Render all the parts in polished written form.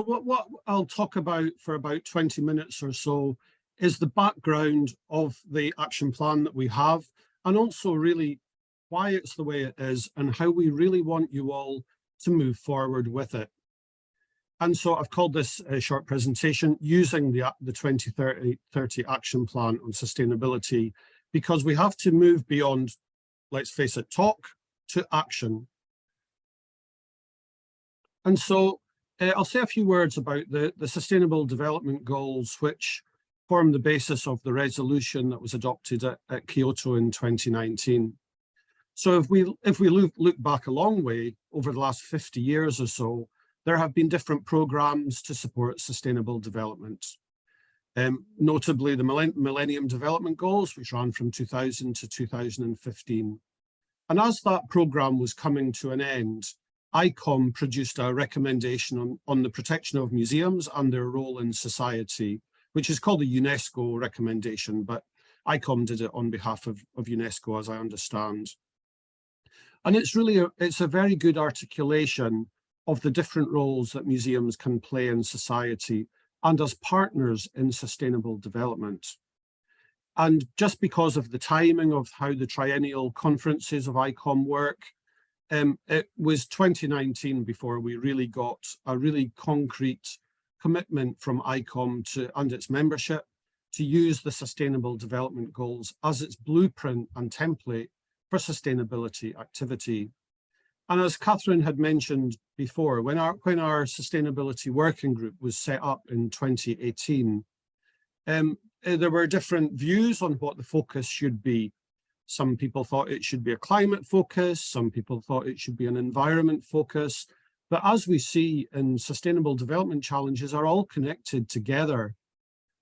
What I'll talk about for about 20 minutes or so is the background of the action plan that we have, and also really why it's the way it is and how we really want you all to move forward with it. And so I've called this a short presentation using the 2030 action plan on sustainability, because we have to move beyond, let's face it, talk to action. And so I'll say a few words about the Sustainable Development Goals, which form the basis of the resolution that was adopted at Kyoto in 2019. So if we look back a long way, over the last 50 years or so, there have been different programs to support sustainable development. Notably the Millennium Development Goals, which ran from 2000 to 2015. And as that program was coming to an end, ICOM produced a recommendation on the protection of museums and their role in society, which is called the UNESCO recommendation, but ICOM did it on behalf of UNESCO, as I understand. And it's really it's a very good articulation of the different roles that museums can play in society and as partners in sustainable development. And just because of the timing of how the triennial conferences of ICOM work, it was 2019 before we really got a really concrete commitment from ICOM and its membership to use the Sustainable Development Goals as its blueprint and template for sustainability activity. And as Catherine had mentioned before, when our sustainability working group was set up in 2018, there were different views on what the focus should be. Some people thought it should be a climate focus, some people thought it should be an environment focus. But as we see in sustainable development challenges are all connected together.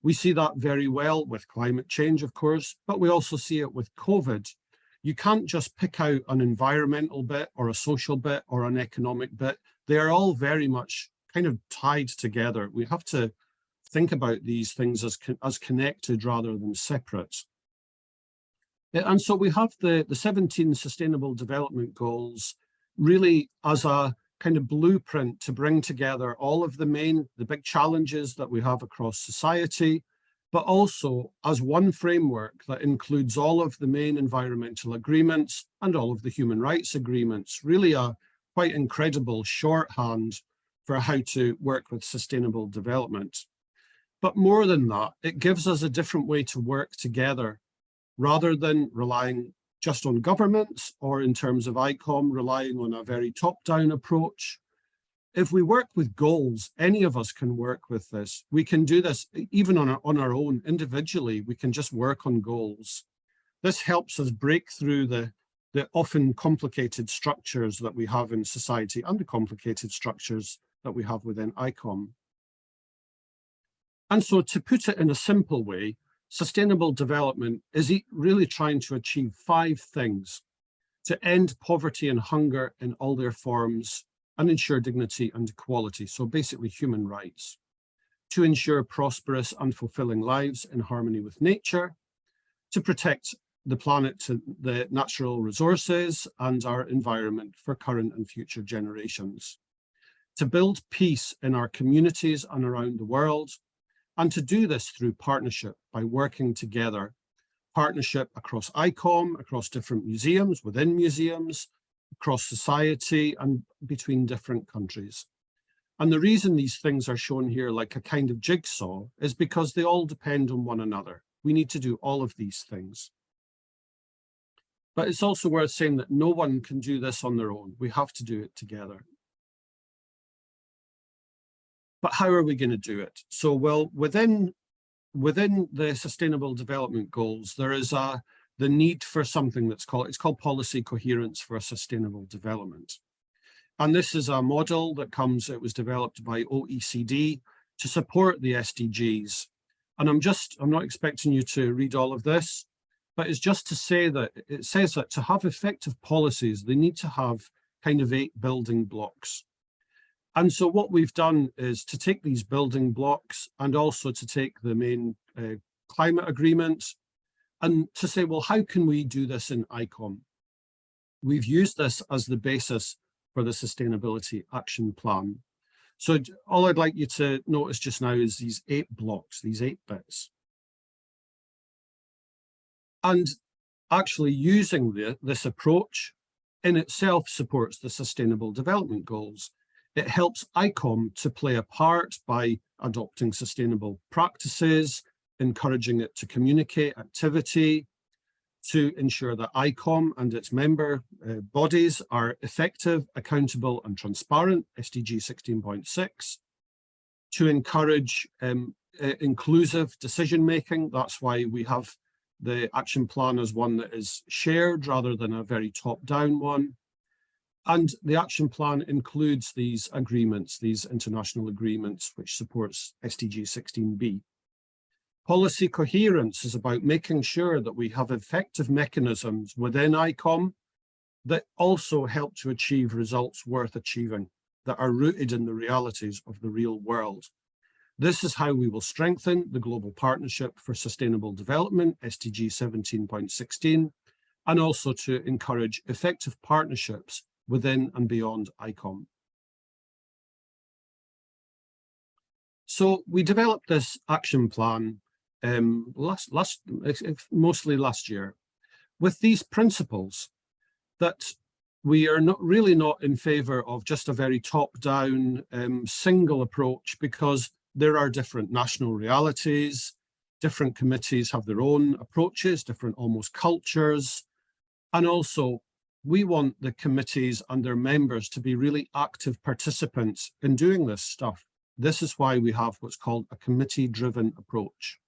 We see that very well with climate change, of course, but we also see it with COVID. You can't just pick out an environmental bit or a social bit or an economic bit. They are all very much kind of tied together. We have to think about these things as connected rather than separate. And so we have the 17 Sustainable Development Goals really as a kind of blueprint to bring together all of the big challenges that we have across society, but also as one framework that includes all of the main environmental agreements and all of the human rights agreements, really a quite incredible shorthand for how to work with sustainable development. But more than that, it gives us a different way to work together rather than relying just on governments or in terms of ICOM, relying on a very top-down approach. If we work with goals, any of us can work with this. We can do this even on our own, individually, we can just work on goals. This helps us break through the often complicated structures that we have in society and the complicated structures that we have within ICOM. And so to put it in a simple way, sustainable development is really trying to achieve 5 things: to end poverty and hunger in all their forms and ensure dignity and equality, so basically human rights; to ensure prosperous and fulfilling lives in harmony with nature; to protect the planet, the natural resources and our environment for current and future generations; to build peace in our communities and around the world, and to do this through partnership by working together. Partnership across ICOM, across different museums, within museums, across society and between different countries. And the reason these things are shown here like a kind of jigsaw is because they all depend on one another. We need to do all of these things. But it's also worth saying that no one can do this on their own. We have to do it together. But how are we going to do it? So, well, within the Sustainable Development Goals, there is the need for something it's called policy coherence for sustainable development. And this is a model that it was developed by OECD to support the SDGs. And I'm not expecting you to read all of this, but it's just to say that it says that to have effective policies, they need to have kind of 8 building blocks. And so what we've done is to take these building blocks and also to take the main climate agreement and to say, well, how can we do this in ICOM? We've used this as the basis for the Sustainability Action Plan. So all I'd like you to notice just now is these 8 blocks, these 8 bits. And actually using this approach in itself supports the Sustainable Development Goals. It helps ICOM to play a part by adopting sustainable practices, encouraging it to communicate activity, to ensure that ICOM and its member bodies are effective, accountable and transparent, SDG 16.6, to encourage inclusive decision-making. That's why we have the action plan as one that is shared rather than a very top-down one. And the action plan includes these agreements, these international agreements, which supports SDG 16B. Policy coherence is about making sure that we have effective mechanisms within ICOM that also help to achieve results worth achieving, that are rooted in the realities of the real world. This is how we will strengthen the Global Partnership for Sustainable Development, SDG 17.16, and also to encourage effective partnerships within and beyond ICOM. So we developed this action plan mostly last year, with these principles that we are really not in favor of just a very top-down single approach, because there are different national realities, different committees have their own approaches, different almost cultures, and also we want the committees and their members to be really active participants in doing this stuff. This is why we have what's called a committee-driven approach.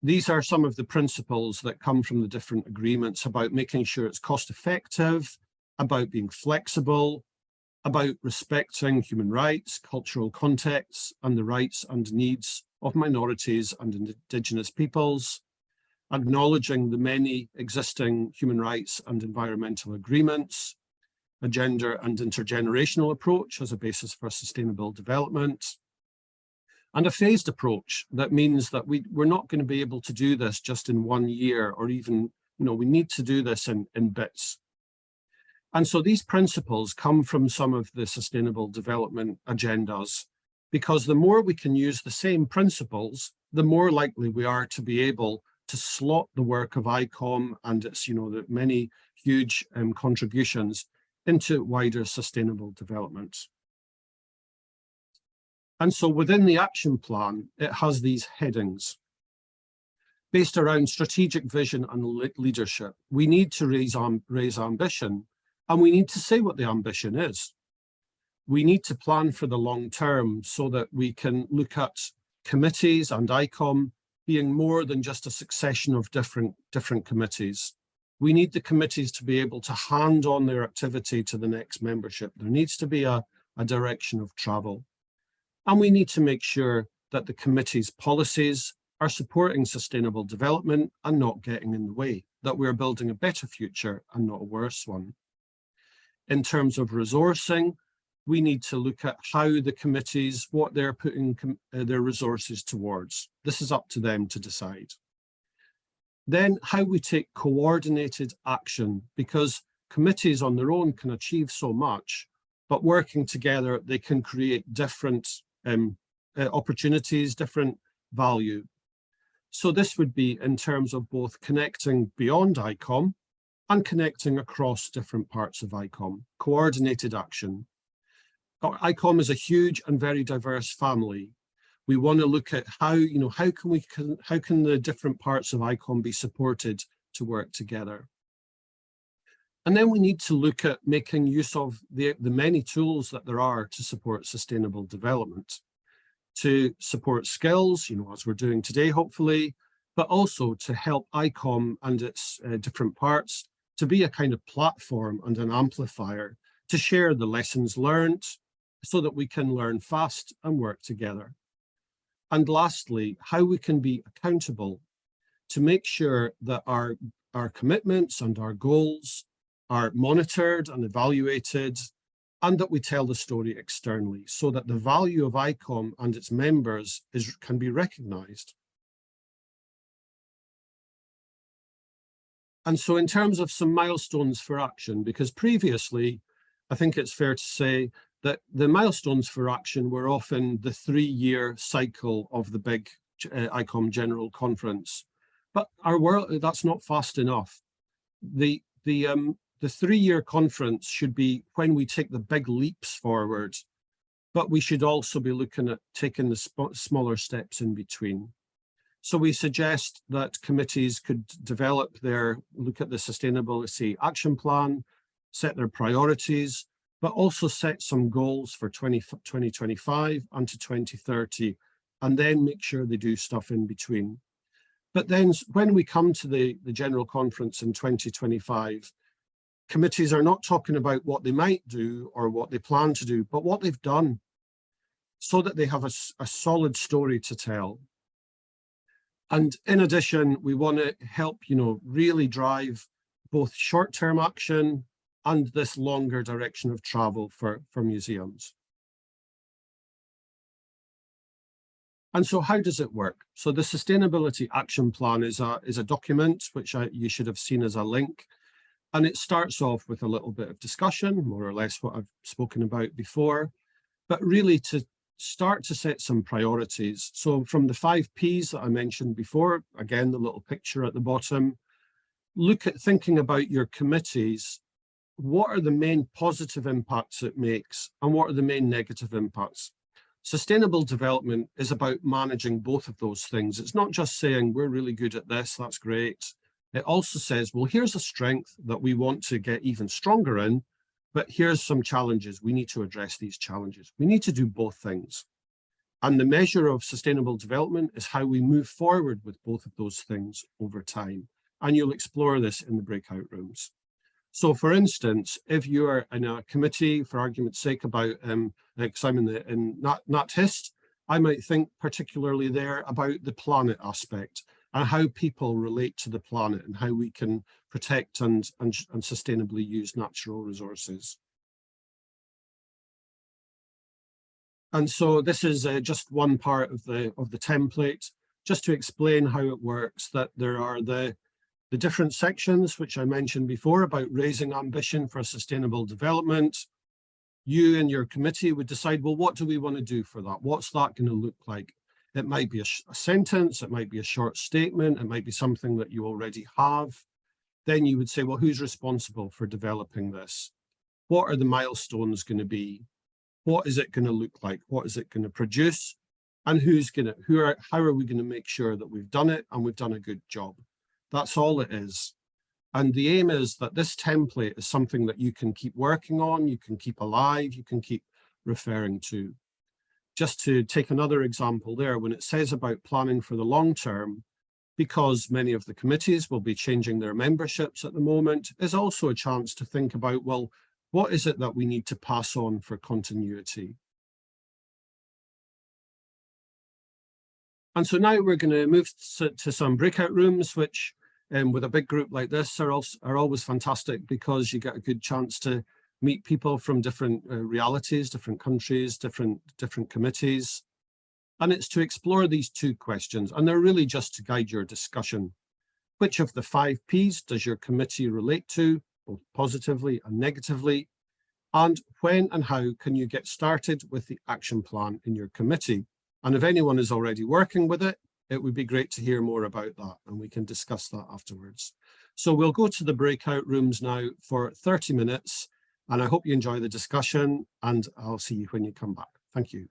These are some of the principles that come from the different agreements about making sure it's cost-effective, about being flexible, about respecting human rights, cultural contexts, and the rights and needs of minorities and indigenous peoples, acknowledging the many existing human rights and environmental agreements, a gender and intergenerational approach as a basis for sustainable development, and a phased approach that means that we're not going to be able to do this just in 1 year, or even, we need to do this in bits. And so these principles come from some of the sustainable development agendas, because the more we can use the same principles, the more likely we are to be able to slot the work of ICOM and its, the many huge contributions into wider sustainable development. And so within the action plan, it has these headings based around strategic vision and leadership. We need to raise ambition, and we need to say what the ambition is. We need to plan for the long term so that we can look at committees and ICOM being more than just a succession of different committees. We need the committees to be able to hand on their activity to the next membership. There needs to be a direction of travel. And we need to make sure that the committee's policies are supporting sustainable development and not getting in the way, that we're building a better future and not a worse one. In terms of resourcing, we need to look at how the committees, what they're putting their resources towards. This is up to them to decide. Then how we take coordinated action, because committees on their own can achieve so much, but working together, they can create different opportunities, different value. So this would be in terms of both connecting beyond ICOM and connecting across different parts of ICOM, coordinated action. ICOM is a huge and very diverse family. We want to look at how can the different parts of ICOM be supported to work together. And then we need to look at making use of the many tools that there are to support sustainable development, to support skills, as we're doing today, hopefully, but also to help ICOM and its different parts to be a kind of platform and an amplifier to share the lessons learned so that we can learn fast and work together. And lastly, how we can be accountable to make sure that our commitments and our goals are monitored and evaluated, and that we tell the story externally so that the value of ICOM and its members can be recognized. And so in terms of some milestones for action, because previously, I think it's fair to say that the milestones for action were often the 3-year cycle of the big ICOM General Conference. But our world, that's not fast enough. The 3-year conference should be when we take the big leaps forward, but we should also be looking at taking the smaller steps in between. So we suggest that committees could develop look at the sustainability action plan, set their priorities, but also set some goals for 2025 and to 2030, and then make sure they do stuff in between. But then when we come to the General Conference in 2025, committees are not talking about what they might do or what they plan to do, but what they've done, so that they have a solid story to tell. And in addition, we want to help, really drive both short-term action and this longer direction of travel for museums. And so how does it work? So the Sustainability Action Plan is a document which you should have seen as a link. And it starts off with a little bit of discussion, more or less what I've spoken about before, but really to start to set some priorities. So from the 5 Ps that I mentioned before, again, the little picture at the bottom, look at thinking about your committees. What are the main positive impacts it makes and what are the main negative impacts? Sustainable development is about managing both of those things. It's not just saying we're really good at this, that's great. It also says, well, here's a strength that we want to get even stronger in, but here's some challenges. We need to address these challenges. We need to do both things. And the measure of sustainable development is how we move forward with both of those things over time. And you'll explore this in the breakout rooms. So for instance, if you're in a committee, for argument's sake, about, because I'm in NatHist, I might think particularly there about the planet aspect and how people relate to the planet and how we can protect and sustainably use natural resources. And so this is just one part of the template, just to explain how it works, that there are the different sections, which I mentioned before, about raising ambition for sustainable development. You and your committee would decide, well, what do we want to do for that? What's that going to look like? It might be a sentence, it might be a short statement, it might be something that you already have. Then you would say, well, who's responsible for developing this? What are the milestones going to be? What is it going to look like? What is it going to produce? And how are we going to make sure that we've done it and we've done a good job? That's all it is. And the aim is that this template is something that you can keep working on, you can keep alive, you can keep referring to. Just to take another example there, when it says about planning for the long term, because many of the committees will be changing their memberships at the moment, is also a chance to think about, well, what is it that we need to pass on for continuity? And so now we're going to move to some breakout rooms, which with a big group like this are always fantastic because you get a good chance to meet people from different realities, different countries, different committees. And it's to explore these 2 questions, and they're really just to guide your discussion. Which of the 5 Ps does your committee relate to, both positively and negatively? And when and how can you get started with the action plan in your committee? And if anyone is already working with it, it would be great to hear more about that, and we can discuss that afterwards. So we'll go to the breakout rooms now for 30 minutes, and I hope you enjoy the discussion, and I'll see you when you come back. Thank you.